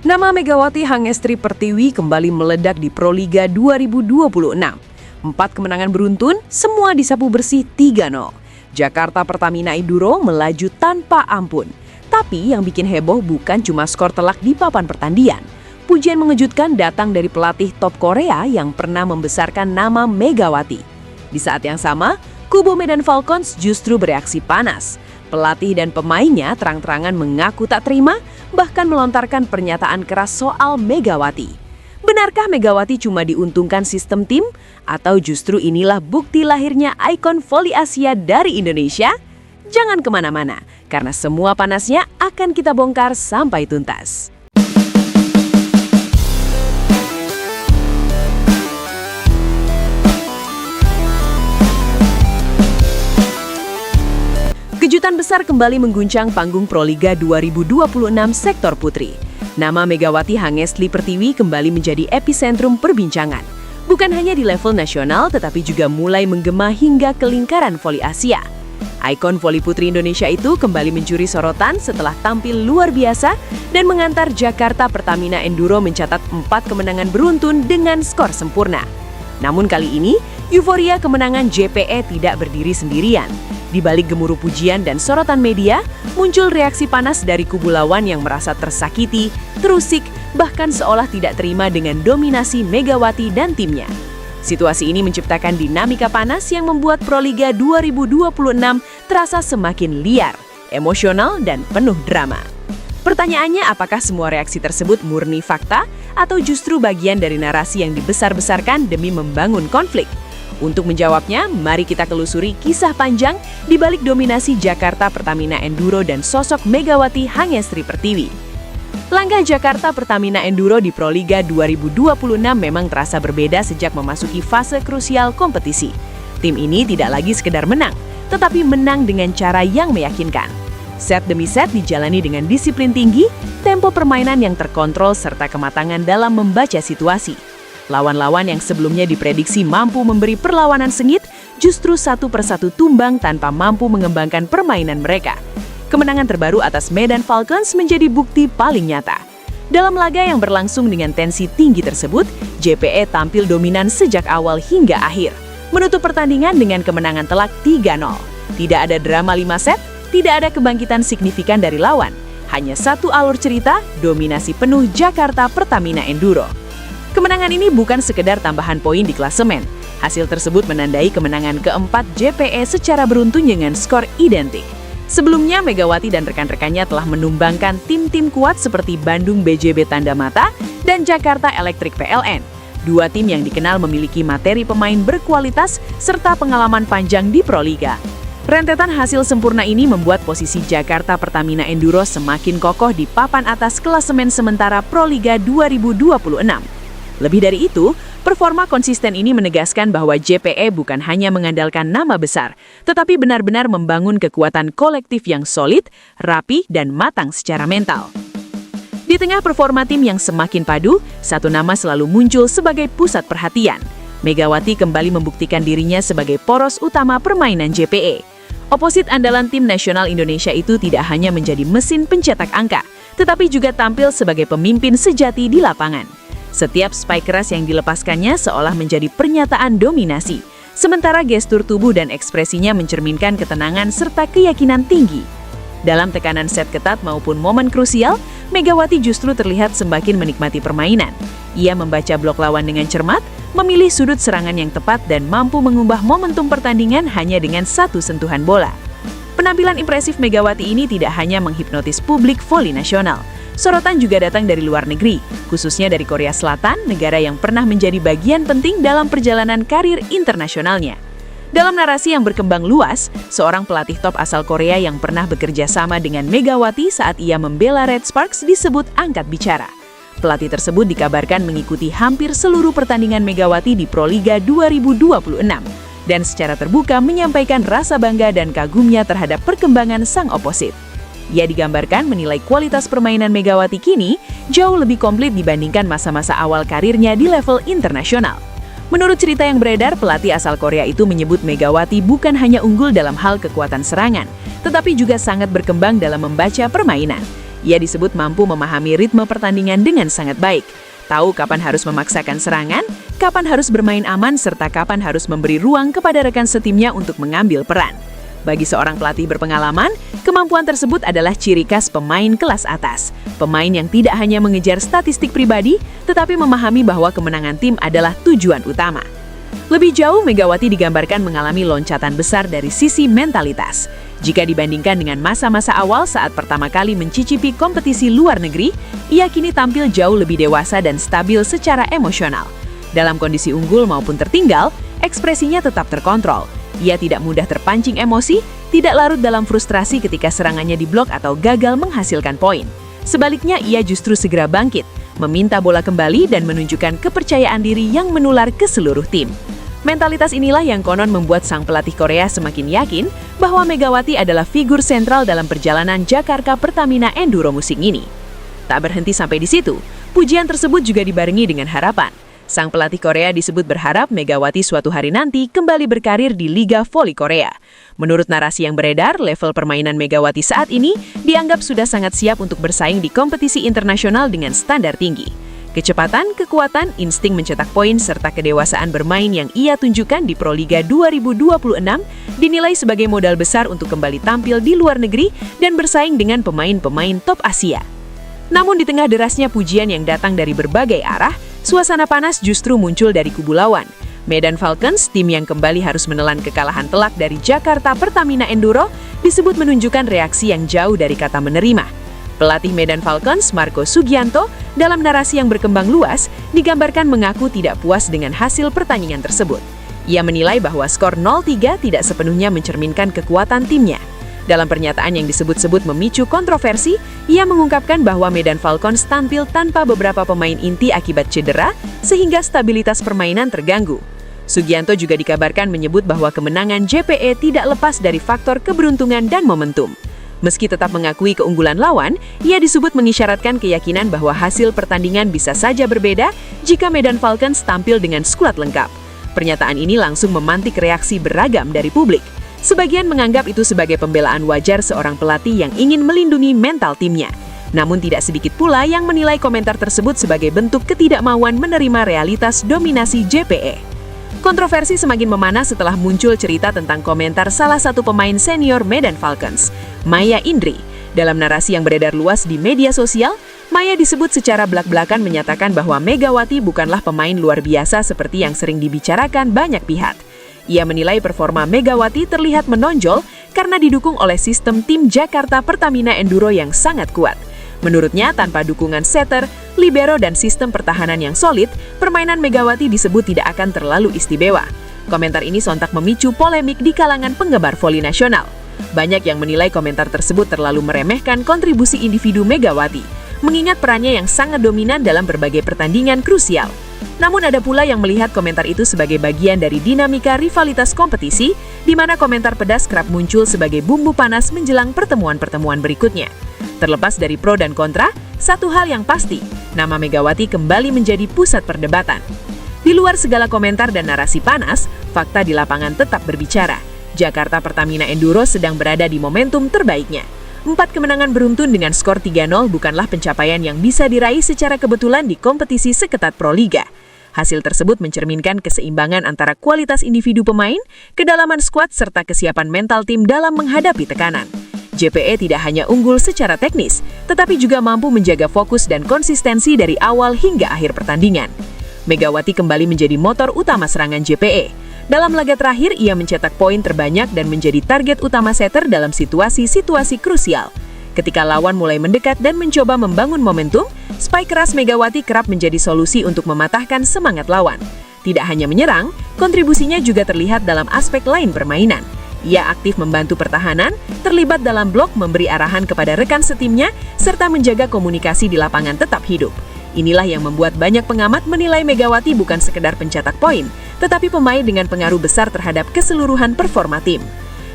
Nama Megawati Hangestri Pertiwi kembali meledak di Proliga 2026. 4 kemenangan beruntun, semua disapu bersih 3-0. Jakarta Pertamina Enduro melaju tanpa ampun. Tapi yang bikin heboh bukan cuma skor telak di papan pertandingan. Pujian mengejutkan datang dari pelatih top Korea yang pernah membesarkan nama Megawati. Di saat yang sama, kubu Medan Falcons justru bereaksi panas. Pelatih dan pemainnya terang-terangan mengaku tak terima, bahkan melontarkan pernyataan keras soal Megawati. Benarkah Megawati cuma diuntungkan sistem tim? Atau justru inilah bukti lahirnya ikon voli Asia dari Indonesia? Jangan kemana-mana, karena semua panasnya akan kita bongkar sampai tuntas. Kejutan besar kembali mengguncang panggung Proliga 2026 sektor putri. Nama Megawati Hangestri Pertiwi kembali menjadi epicentrum perbincangan. Bukan hanya di level nasional, tetapi juga mulai menggema hingga ke lingkaran voli Asia. Ikon voli putri Indonesia itu kembali mencuri sorotan setelah tampil luar biasa dan mengantar Jakarta Pertamina Enduro mencatat 4 kemenangan beruntun dengan skor sempurna. Namun kali ini, euforia kemenangan JPE tidak berdiri sendirian. Di balik gemuruh pujian dan sorotan media, muncul reaksi panas dari kubu lawan yang merasa tersakiti, terusik, bahkan seolah tidak terima dengan dominasi Megawati dan timnya. Situasi ini menciptakan dinamika panas yang membuat Proliga 2026 terasa semakin liar, emosional, dan penuh drama. Pertanyaannya, apakah semua reaksi tersebut murni fakta atau justru bagian dari narasi yang dibesar-besarkan demi membangun konflik? Untuk menjawabnya, mari kita telusuri kisah panjang di balik dominasi Jakarta Pertamina Enduro dan sosok Megawati Hangestri Pertiwi. Langkah Jakarta Pertamina Enduro di Proliga 2026 memang terasa berbeda sejak memasuki fase krusial kompetisi. Tim ini tidak lagi sekedar menang, tetapi menang dengan cara yang meyakinkan. Set demi set dijalani dengan disiplin tinggi, tempo permainan yang terkontrol serta kematangan dalam membaca situasi. Lawan-lawan yang sebelumnya diprediksi mampu memberi perlawanan sengit, justru satu persatu tumbang tanpa mampu mengembangkan permainan mereka. Kemenangan terbaru atas Medan Falcons menjadi bukti paling nyata. Dalam laga yang berlangsung dengan tensi tinggi tersebut, JPE tampil dominan sejak awal hingga akhir, menutup pertandingan dengan kemenangan telak 3-0. Tidak ada drama 5 set, tidak ada kebangkitan signifikan dari lawan. Hanya satu alur cerita, dominasi penuh Jakarta Pertamina Enduro. Kemenangan ini bukan sekedar tambahan poin di klasemen. Hasil tersebut menandai kemenangan keempat JPE secara beruntun dengan skor identik. Sebelumnya, Megawati dan rekan-rekannya telah menumbangkan tim-tim kuat seperti Bandung BJB Tanda Mata dan Jakarta Electric PLN. Dua tim yang dikenal memiliki materi pemain berkualitas serta pengalaman panjang di Proliga. Rentetan hasil sempurna ini membuat posisi Jakarta Pertamina Enduro semakin kokoh di papan atas klasemen sementara Proliga 2026. Lebih dari itu, performa konsisten ini menegaskan bahwa JPE bukan hanya mengandalkan nama besar, tetapi benar-benar membangun kekuatan kolektif yang solid, rapi, dan matang secara mental. Di tengah performa tim yang semakin padu, satu nama selalu muncul sebagai pusat perhatian. Megawati kembali membuktikan dirinya sebagai poros utama permainan JPE. Oposit andalan tim nasional Indonesia itu tidak hanya menjadi mesin pencetak angka, tetapi juga tampil sebagai pemimpin sejati di lapangan. Setiap spike keras yang dilepaskannya seolah menjadi pernyataan dominasi, sementara gestur tubuh dan ekspresinya mencerminkan ketenangan serta keyakinan tinggi. Dalam tekanan set ketat maupun momen krusial, Megawati justru terlihat semakin menikmati permainan. Ia membaca blok lawan dengan cermat, memilih sudut serangan yang tepat dan mampu mengubah momentum pertandingan hanya dengan satu sentuhan bola. Penampilan impresif Megawati ini tidak hanya menghipnotis publik voli nasional. Sorotan juga datang dari luar negeri, khususnya dari Korea Selatan, negara yang pernah menjadi bagian penting dalam perjalanan karir internasionalnya. Dalam narasi yang berkembang luas, seorang pelatih top asal Korea yang pernah bekerja sama dengan Megawati saat ia membela Red Sparks disebut angkat bicara. Pelatih tersebut dikabarkan mengikuti hampir seluruh pertandingan Megawati di Proliga 2026 dan secara terbuka menyampaikan rasa bangga dan kagumnya terhadap perkembangan sang oposit. Ia digambarkan menilai kualitas permainan Megawati kini jauh lebih komplit dibandingkan masa-masa awal karirnya di level internasional. Menurut cerita yang beredar, pelatih asal Korea itu menyebut Megawati bukan hanya unggul dalam hal kekuatan serangan, tetapi juga sangat berkembang dalam membaca permainan. Ia disebut mampu memahami ritme pertandingan dengan sangat baik. Tahu kapan harus memaksakan serangan, kapan harus bermain aman, serta kapan harus memberi ruang kepada rekan setimnya untuk mengambil peran. Bagi seorang pelatih berpengalaman, kemampuan tersebut adalah ciri khas pemain kelas atas. Pemain yang tidak hanya mengejar statistik pribadi, tetapi memahami bahwa kemenangan tim adalah tujuan utama. Lebih jauh, Megawati digambarkan mengalami loncatan besar dari sisi mentalitas. Jika dibandingkan dengan masa-masa awal saat pertama kali mencicipi kompetisi luar negeri, ia kini tampil jauh lebih dewasa dan stabil secara emosional. Dalam kondisi unggul maupun tertinggal, ekspresinya tetap terkontrol. Ia tidak mudah terpancing emosi, tidak larut dalam frustrasi ketika serangannya diblok atau gagal menghasilkan poin. Sebaliknya, ia justru segera bangkit, meminta bola kembali dan menunjukkan kepercayaan diri yang menular ke seluruh tim. Mentalitas inilah yang konon membuat sang pelatih Korea semakin yakin bahwa Megawati adalah figur sentral dalam perjalanan Jakarta Pertamina Enduro musim ini. Tak berhenti sampai di situ, pujian tersebut juga dibarengi dengan harapan. Sang pelatih Korea disebut berharap Megawati suatu hari nanti kembali berkarir di Liga Voli Korea. Menurut narasi yang beredar, level permainan Megawati saat ini dianggap sudah sangat siap untuk bersaing di kompetisi internasional dengan standar tinggi. Kecepatan, kekuatan, insting mencetak poin, serta kedewasaan bermain yang ia tunjukkan di Proliga 2026 dinilai sebagai modal besar untuk kembali tampil di luar negeri dan bersaing dengan pemain-pemain top Asia. Namun di tengah derasnya pujian yang datang dari berbagai arah, suasana panas justru muncul dari kubu lawan. Medan Falcons, tim yang kembali harus menelan kekalahan telak dari Jakarta Pertamina Enduro, disebut menunjukkan reaksi yang jauh dari kata menerima. Pelatih Medan Falcons, Marco Sugianto, dalam narasi yang berkembang luas, digambarkan mengaku tidak puas dengan hasil pertandingan tersebut. Ia menilai bahwa skor 0-3 tidak sepenuhnya mencerminkan kekuatan timnya. Dalam pernyataan yang disebut-sebut memicu kontroversi, ia mengungkapkan bahwa Medan Falcons tampil tanpa beberapa pemain inti akibat cedera, sehingga stabilitas permainan terganggu. Sugianto juga dikabarkan menyebut bahwa kemenangan JPE tidak lepas dari faktor keberuntungan dan momentum. Meski tetap mengakui keunggulan lawan, ia disebut mengisyaratkan keyakinan bahwa hasil pertandingan bisa saja berbeda jika Medan Falcons tampil dengan skuad lengkap. Pernyataan ini langsung memantik reaksi beragam dari publik. Sebagian menganggap itu sebagai pembelaan wajar seorang pelatih yang ingin melindungi mental timnya. Namun tidak sedikit pula yang menilai komentar tersebut sebagai bentuk ketidakmauan menerima realitas dominasi JPE. Kontroversi semakin memanas setelah muncul cerita tentang komentar salah satu pemain senior Medan Falcons, Maya Indri. Dalam narasi yang beredar luas di media sosial, Maya disebut secara belak-belakan menyatakan bahwa Megawati bukanlah pemain luar biasa seperti yang sering dibicarakan banyak pihak. Ia menilai performa Megawati terlihat menonjol karena didukung oleh sistem tim Jakarta Pertamina Enduro yang sangat kuat. Menurutnya, tanpa dukungan setter, libero, dan sistem pertahanan yang solid, permainan Megawati disebut tidak akan terlalu istimewa. Komentar ini sontak memicu polemik di kalangan penggemar voli nasional. Banyak yang menilai komentar tersebut terlalu meremehkan kontribusi individu Megawati, mengingat perannya yang sangat dominan dalam berbagai pertandingan krusial. Namun ada pula yang melihat komentar itu sebagai bagian dari dinamika rivalitas kompetisi, di mana komentar pedas kerap muncul sebagai bumbu panas menjelang pertemuan-pertemuan berikutnya. Terlepas dari pro dan kontra, satu hal yang pasti, nama Megawati kembali menjadi pusat perdebatan. Di luar segala komentar dan narasi panas, fakta di lapangan tetap berbicara. Jakarta Pertamina Enduro sedang berada di momentum terbaiknya. 4 kemenangan beruntun dengan skor 3-0 bukanlah pencapaian yang bisa diraih secara kebetulan di kompetisi seketat Proliga. Hasil tersebut mencerminkan keseimbangan antara kualitas individu pemain, kedalaman skuad, serta kesiapan mental tim dalam menghadapi tekanan. JPE tidak hanya unggul secara teknis, tetapi juga mampu menjaga fokus dan konsistensi dari awal hingga akhir pertandingan. Megawati kembali menjadi motor utama serangan JPE. Dalam laga terakhir, ia mencetak poin terbanyak dan menjadi target utama setter dalam situasi-situasi krusial. Ketika lawan mulai mendekat dan mencoba membangun momentum, spike keras Megawati kerap menjadi solusi untuk mematahkan semangat lawan. Tidak hanya menyerang, kontribusinya juga terlihat dalam aspek lain permainan. Ia aktif membantu pertahanan, terlibat dalam blok, memberi arahan kepada rekan setimnya, serta menjaga komunikasi di lapangan tetap hidup. Inilah yang membuat banyak pengamat menilai Megawati bukan sekedar pencetak poin, tetapi pemain dengan pengaruh besar terhadap keseluruhan performa tim.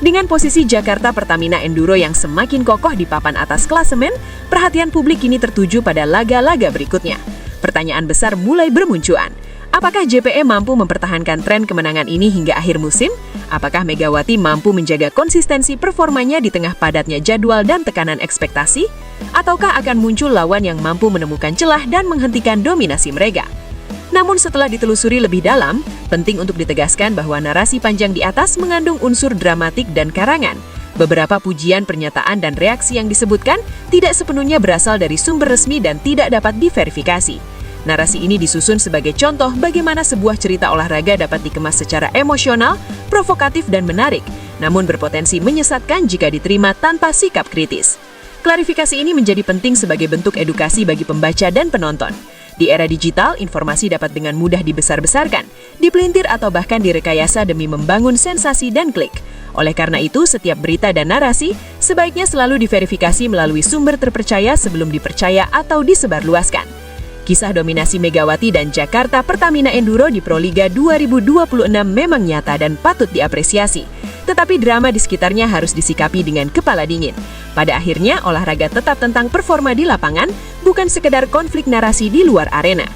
Dengan posisi Jakarta Pertamina Enduro yang semakin kokoh di papan atas klasemen, perhatian publik kini tertuju pada laga-laga berikutnya. Pertanyaan besar mulai bermunculan. Apakah JPE mampu mempertahankan tren kemenangan ini hingga akhir musim? Apakah Megawati mampu menjaga konsistensi performanya di tengah padatnya jadwal dan tekanan ekspektasi? Ataukah akan muncul lawan yang mampu menemukan celah dan menghentikan dominasi mereka? Namun setelah ditelusuri lebih dalam, penting untuk ditegaskan bahwa narasi panjang di atas mengandung unsur dramatik dan karangan. Beberapa pujian, pernyataan, dan reaksi yang disebutkan tidak sepenuhnya berasal dari sumber resmi dan tidak dapat diverifikasi. Narasi ini disusun sebagai contoh bagaimana sebuah cerita olahraga dapat dikemas secara emosional, provokatif, dan menarik, namun berpotensi menyesatkan jika diterima tanpa sikap kritis. Klarifikasi ini menjadi penting sebagai bentuk edukasi bagi pembaca dan penonton. Di era digital, informasi dapat dengan mudah dibesar-besarkan, dipelintir atau bahkan direkayasa demi membangun sensasi dan klik. Oleh karena itu, setiap berita dan narasi sebaiknya selalu diverifikasi melalui sumber terpercaya sebelum dipercaya atau disebarluaskan. Kisah dominasi Megawati dan Jakarta Pertamina Enduro di Proliga 2026 memang nyata dan patut diapresiasi. Tetapi drama di sekitarnya harus disikapi dengan kepala dingin. Pada akhirnya, olahraga tetap tentang performa di lapangan, bukan sekedar konflik narasi di luar arena.